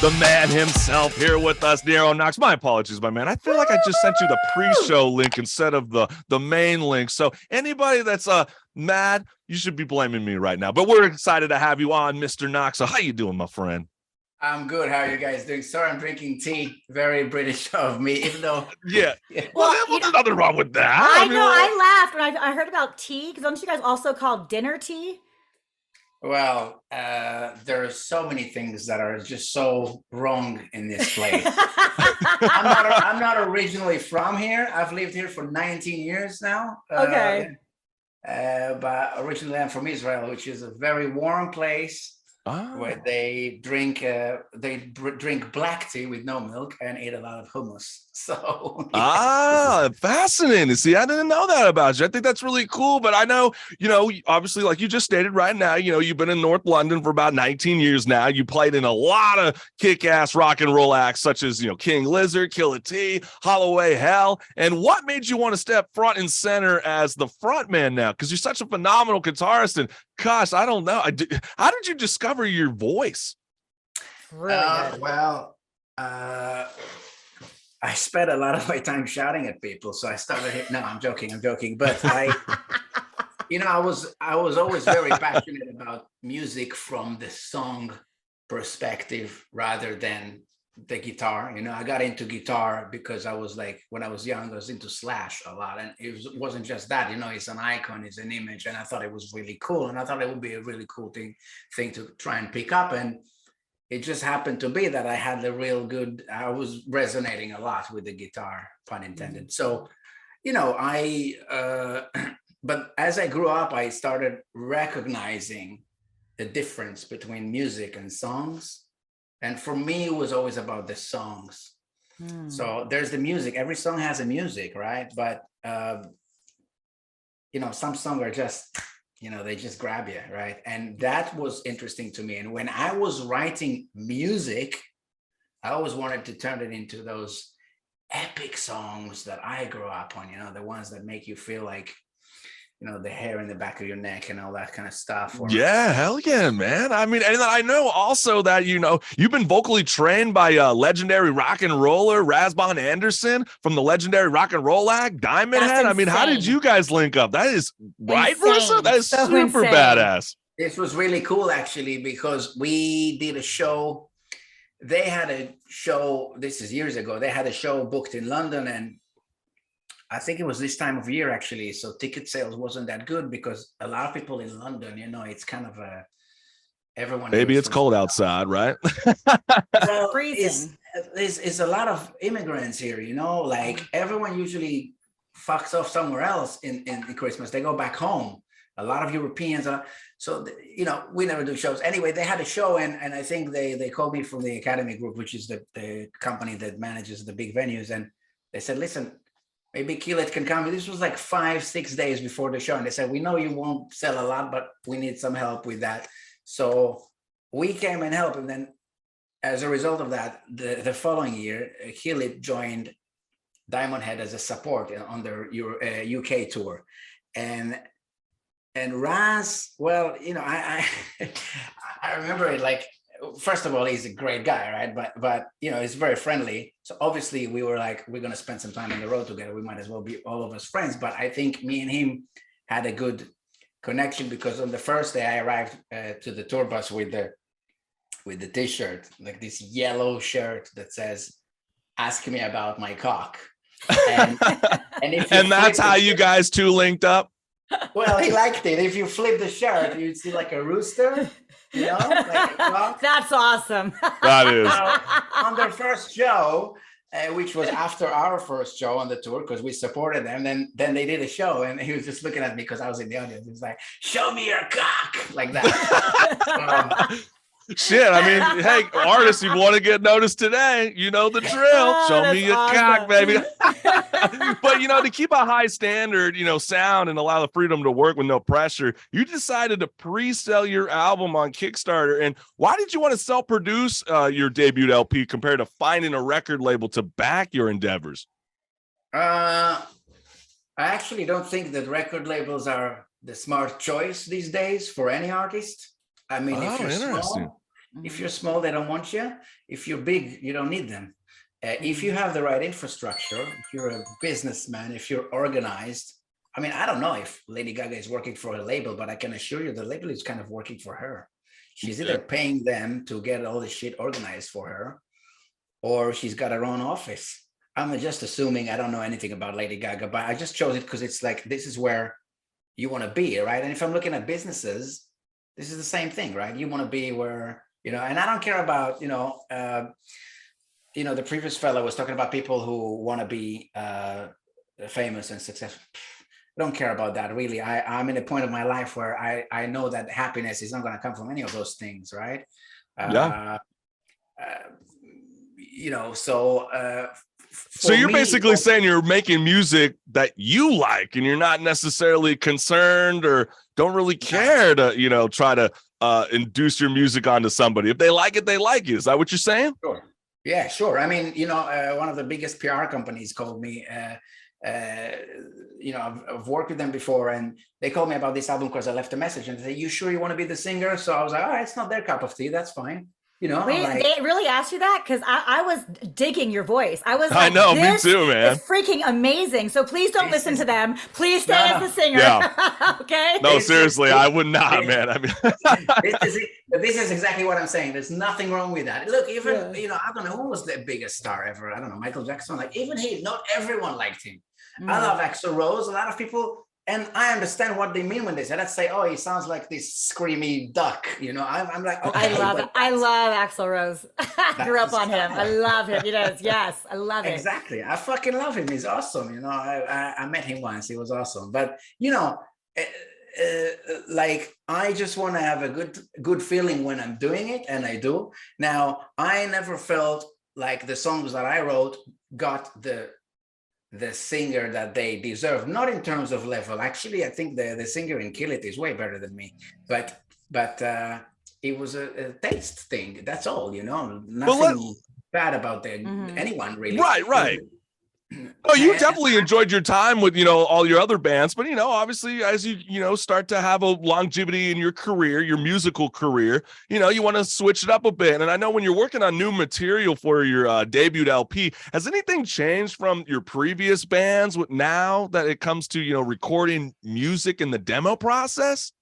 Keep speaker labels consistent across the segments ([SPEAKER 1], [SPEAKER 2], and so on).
[SPEAKER 1] the man himself here with us, NIRO KNOX. My apologies, my man. I feel like I just sent you the pre-show link instead of the main link. So anybody that's mad, you should be blaming me right now. But we're excited to have you on, Mr. Knox. So how you doing, my friend?
[SPEAKER 2] I'm good. How are you guys doing? Sorry, I'm drinking tea. Very British of me, even though.
[SPEAKER 1] Yeah. Well, there's nothing wrong with that.
[SPEAKER 3] I know. I laughed when I heard about tea, because don't you guys also call dinner tea?
[SPEAKER 2] Well, there are so many things that are just so wrong in this place. I'm not originally from here. I've lived here for 19 years now.
[SPEAKER 3] Okay.
[SPEAKER 2] But originally I'm from Israel, which is a very warm place. Where they drink black tea with no milk and eat a lot of hummus. So
[SPEAKER 1] fascinating. See, I didn't know that about you. I think that's really cool. But I know, obviously, like you just stated right now, you've been in North London for about 19 years now. You played in a lot of kick-ass rock and roll acts such as King Lizard, Killer T, Holloway Hell. And what made you want to step front and center as the frontman now? Because you're such a phenomenal guitarist. And gosh, I don't know. How did you discover your voice?
[SPEAKER 2] I spent a lot of my time shouting at people, so I started. No, I'm joking. But I was always very passionate about music from the song perspective rather than the guitar. I got into guitar because I was like, when I was young, I was into Slash a lot, and it wasn't just that. It's an icon, it's an image, and I thought it was really cool, and I thought it would be a really cool thing to try and pick up. And it just happened to be that I was resonating a lot with the guitar, pun intended. So, but as I grew up, I started recognizing the difference between music and songs. And for me, it was always about the songs. So there's the music. Every song has a music, right? But, some songs are just, they just grab you, right? And that was interesting to me. And when I was writing music, I always wanted to turn it into those epic songs that I grew up on, the ones that make you feel like, the hair in the back of your neck and all that kind of stuff.
[SPEAKER 1] Yeah, hell yeah, man. I mean, and I know also that, you've been vocally trained by legendary rock and roller Raz Anderson from the legendary rock and roll act Diamond Head. I mean, how did you guys link up? That is right, Versa? That is so super badass.
[SPEAKER 2] This was really cool, actually, because we did a show. They had a show, this is years ago, they had a show booked in London, and I think it was this time of year, actually. So ticket sales wasn't that good because a lot of people in London, it's kind of everyone.
[SPEAKER 1] Maybe it's cold outside, right?
[SPEAKER 2] Well, it's a lot of immigrants here, like everyone usually fucks off somewhere else in Christmas. They go back home. A lot of Europeans are. So, we never do shows. Anyway, they had a show, and I think they called me from the Academy Group, which is the company that manages the big venues. And they said, listen, maybe Keelet can come. This was like 5-6 days before the show. And they said, we know you won't sell a lot, but we need some help with that. So we came and helped. And then as a result of that, the following year, Keelet joined Diamond Head as a support on their UK tour. And Raz, well, I remember it like, first of all, he's a great guy, right? But he's very friendly. So obviously we were like, we're going to spend some time on the road together. We might as well be all of us friends. But I think me and him had a good connection because on the first day I arrived to the tour bus with the t-shirt, like this yellow shirt that says, "Ask me about my cock." And
[SPEAKER 1] that's how you guys two linked up?
[SPEAKER 2] Well, he liked it. If you flip the shirt, you'd see like a rooster.
[SPEAKER 3] That's awesome.
[SPEAKER 1] That is.
[SPEAKER 2] On their first show, which was after our first show on the tour, because we supported them, then they did a show, and he was just looking at me because I was in the audience. He was like, "Show me your cock," like that.
[SPEAKER 1] Shit, I mean, hey, artists, you want to get noticed today, you know the drill. Show me your cock, baby. But, to keep a high standard, sound and allow the freedom to work with no pressure, you decided to pre-sell your album on Kickstarter. And why did you want to self-produce your debut LP compared to finding a record label to back your endeavors?
[SPEAKER 2] I actually don't think that record labels are the smart choice these days for any artist. I mean, if you're small, If you're small, they don't want you. If you're big, you don't need them. If you have the right infrastructure, if you're a businessman, if you're organized, I mean, I don't know if Lady Gaga is working for a label, but I can assure you the label is kind of working for her. She's either paying them to get all the shit organized for her, or she's got her own office. I'm just assuming, I don't know anything about Lady Gaga, but I just chose it because it's like, this is where you want to be, right? And if I'm looking at businesses, this is the same thing, right? You want to be where, and I don't care about, the previous fellow was talking about people who want to be famous and successful. I don't care about that, really. I'm in a point of my life where I know that happiness is not going to come from any of those things, right?
[SPEAKER 1] So you're basically saying you're making music that you like, and you're not necessarily concerned or don't really care to, try to induce your music onto somebody. If they like it, they like it. Is that what you're saying?
[SPEAKER 2] Sure. Yeah, sure. I mean, one of the biggest PR companies called me. I've worked with them before, and they called me about this album because I left a message and they said, "You sure you want to be the singer?" So I was like, "All right, it's not their cup of tea. That's fine."
[SPEAKER 3] Wait, they really asked you that? Because I was digging your voice. I was like,
[SPEAKER 1] I know, me too, man.
[SPEAKER 3] It's freaking amazing. So please don't listen to them. Please stay as the singer.
[SPEAKER 1] Yeah.
[SPEAKER 3] Okay?
[SPEAKER 1] No, seriously, I would not, man. I mean,
[SPEAKER 2] this is exactly what I'm saying. There's nothing wrong with that. Look, even, I don't know who was the biggest star ever. I don't know, Michael Jackson. Like, even not everyone liked him. I love Axl Rose. A lot of people, and I understand what they mean when they say, let's say, oh, he sounds like this screamy duck. I'm like, okay.
[SPEAKER 3] I love Axl Rose. I grew up on him. I love him. Yes, I love it.
[SPEAKER 2] Exactly. I fucking love him. He's awesome. I met him once. He was awesome. But, I just want to have a good feeling when I'm doing it, and I do. Now, I never felt like the songs that I wrote got the singer that they deserve, not in terms of level. Actually, I think the singer in Kill It is way better than me. But it was a taste thing. That's all, nothing bad about anyone really.
[SPEAKER 1] Right. Oh, you definitely enjoyed your time with, all your other bands, but, obviously as you start to have a longevity in your career, your musical career, you want to switch it up a bit. And I know when you're working on new material for your debut LP, has anything changed from your previous bands with now that it comes to, recording music in the demo process?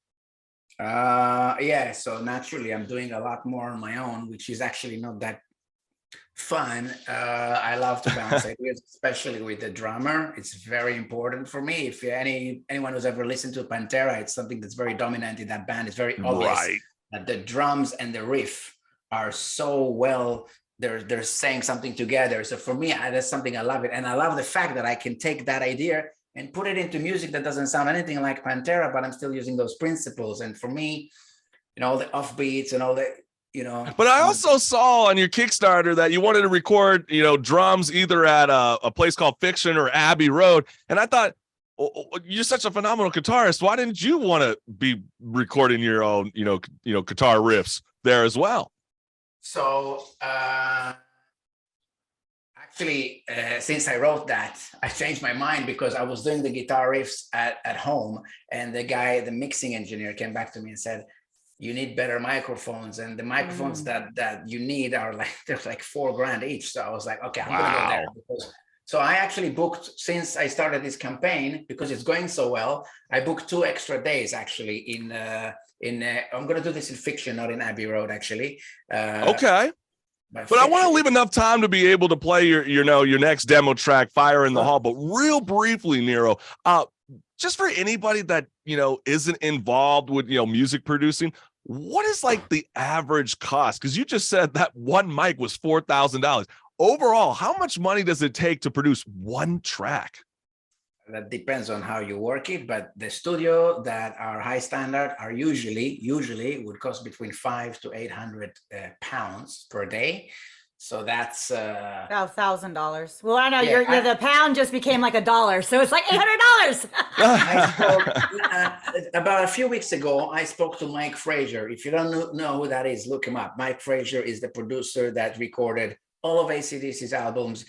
[SPEAKER 2] Yeah. So naturally I'm doing a lot more on my own, which is actually not that fun. I love to bounce ideas, especially with the drummer. It's very important for me. If anyone who's ever listened to Pantera, it's something that's very dominant in that band. It's very obvious that the drums and the riff are so well, they're saying something together. So for me, that's something I love it. And I love the fact that I can take that idea and put it into music that doesn't sound anything like Pantera, but I'm still using those principles. And for me, all the offbeats and all the,
[SPEAKER 1] But I also saw on your Kickstarter that you wanted to record, drums either at a place called Fiction or Abbey Road. And I thought, you're such a phenomenal guitarist. Why didn't you want to be recording your own, guitar riffs there as well?
[SPEAKER 2] So actually, since I wrote that, I changed my mind because I was doing the guitar riffs at home, and the mixing engineer came back to me and said, you need better microphones, and the microphones that you need are they're like $4,000 each. So I was like, okay, I'm gonna go there. So I actually booked, since I started this campaign, because it's going so well, I booked 2 extra days actually in I'm gonna do this in Fiction, not in Abbey Road actually.
[SPEAKER 1] Okay. But I want to leave enough time to be able to play your next demo track, Fire in the Hall. But real briefly, Niro, just for anybody that isn't involved with music producing, what is the average cost? Because you just said that one mic was $4,000. Overall, how much money does it take to produce one track?
[SPEAKER 2] That depends on how you work it, but the studio that are high standard are usually would cost between $500 to $800 pounds per day. So that's
[SPEAKER 3] about $1,000. Well, I know the pound just became like $1, so it's like $800.
[SPEAKER 2] About a few weeks ago, I spoke to Mike Frazier. If you don't know who that is, look him up. Mike Frazier is the producer that recorded all of AC/DC's albums,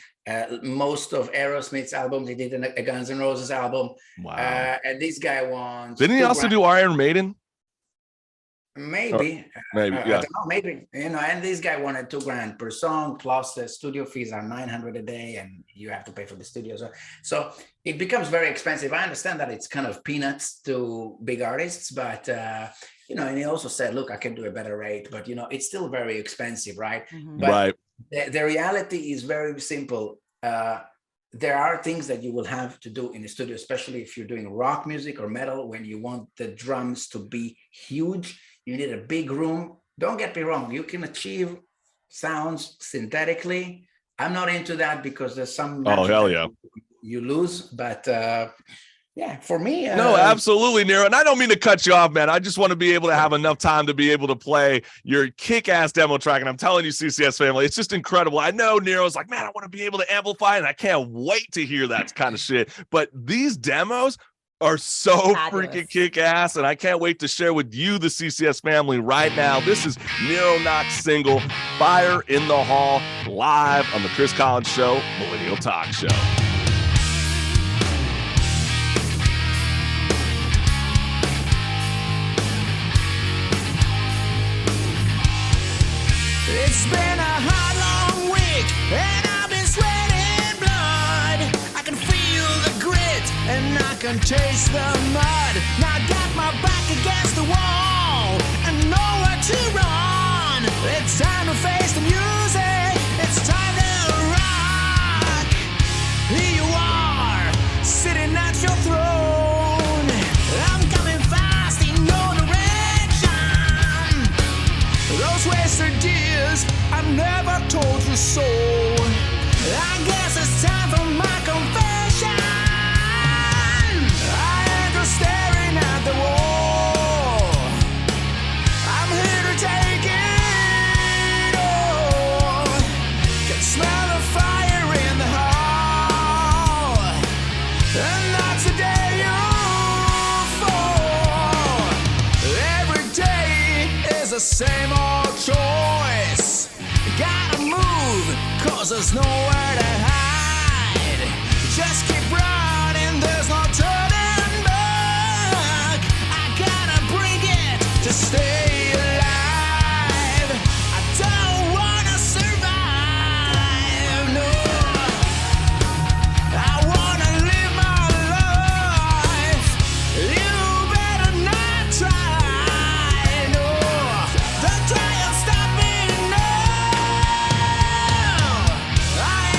[SPEAKER 2] most of Aerosmith's albums. He did a Guns N' Roses album. Wow! And this guy wants.
[SPEAKER 1] Didn't he also do Iron Maiden?
[SPEAKER 2] Maybe,
[SPEAKER 1] maybe,
[SPEAKER 2] I
[SPEAKER 1] yeah.
[SPEAKER 2] don't know, maybe, you know, and this guy wanted $2,000 per song, plus the studio fees are $900 a day, and you have to pay for the studio. So it becomes very expensive. I understand that it's kind of peanuts to big artists, but, you know, and he also said, look, I can do a better rate, but, you know, it's still very expensive, right? But
[SPEAKER 1] Right.
[SPEAKER 2] the reality is very simple. There are things that you will have to do in the studio, especially if you're doing rock music or metal, when you want the drums to be huge. You need a big room. Don't get me wrong. You can achieve sounds synthetically. I'm not into that because there's some
[SPEAKER 1] hell yeah,
[SPEAKER 2] you lose. But yeah, for me,
[SPEAKER 1] no, absolutely, Niro. And I don't mean to cut you off, man. I just want to be able to have enough time to be able to play your kick-ass demo track. And I'm telling you, CCS family, it's just incredible. I know Niro's like, man, I want to be able to amplify, and I can't wait to hear that kind of shit. But these demos are so freaking kick-ass, and I can't wait to share with you, the CCS family, right now. This is NIRO KNOX single, Fire in the Hall, live on the Chris Collins Show, Millennial Talk Show.
[SPEAKER 4] It's been a hard, long week, and I've been sweating blood. I can feel the grit, and I can taste the mud. Now I got my back against the wall, and nowhere to run. It's time to face the music, it's time to rock. Here you are, sitting at your throne. I'm coming fast in your direction. Those wasted years, I never told you so. I guess it's time for my confession. I ain't just staring at the wall. I'm here to take it all. Can smell the fire in the hall, and that's the day you fall. Every day is the same old choice. Gotta move, cause there's nowhere to hide. Just keep running, there's no turning back. I gotta bring it to stay alive. I don't wanna survive, no. I wanna live my life. You better not try, no. Don't try and stop me now. I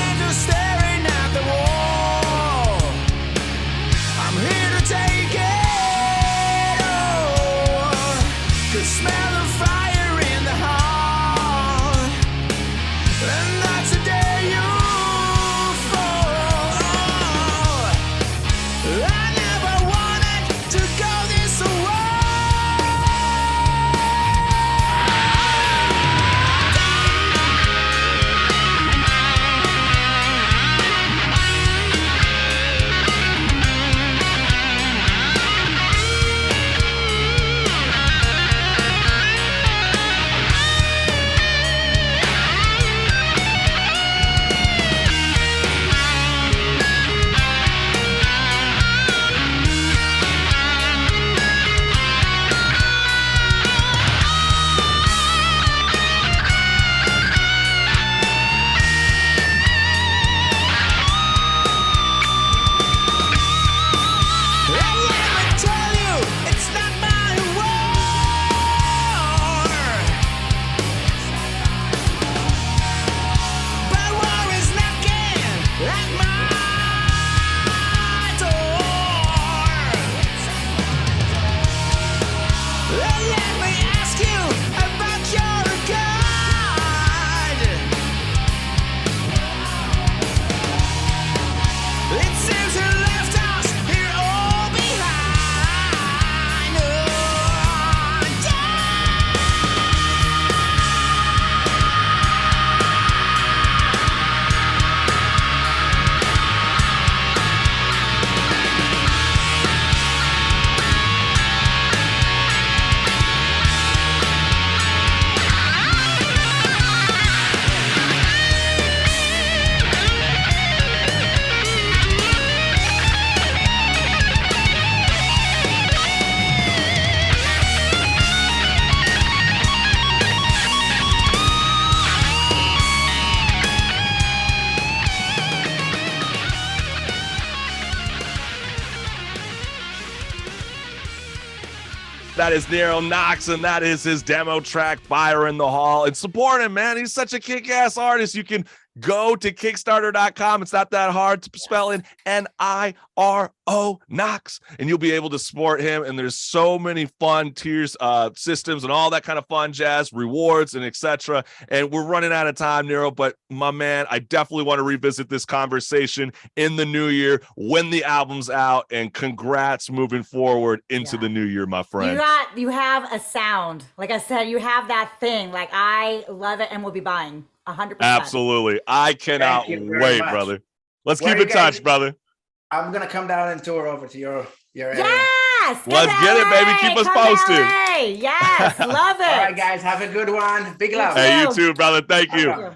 [SPEAKER 1] That is NIRO KNOX, and that is his demo track, Fire in the Hall. And support him, man. He's such a kick-ass artist. You can go to Kickstarter.com. It's not that hard to spell in NIRO KNOX, and you'll be able to support him. And there's so many fun tiers, systems, and all that kind of fun jazz, rewards, and etc. And we're running out of time, Nero. But my man, I definitely want to revisit this conversation in the new year when the album's out. And congrats moving forward into the new year, my friend.
[SPEAKER 3] You have a sound. Like I said, you have that thing. Like, I love it, and we'll be buying 100%.
[SPEAKER 1] Absolutely. I cannot wait, brother. Let's keep in touch, brother. I'm
[SPEAKER 2] gonna come down and tour over to your area.
[SPEAKER 3] Yes.
[SPEAKER 1] Let's get it, baby. Keep us posted.
[SPEAKER 3] Yes. Love it.
[SPEAKER 2] All right, guys. Have a good one. Big love.
[SPEAKER 1] Hey, you too, brother. Thank you.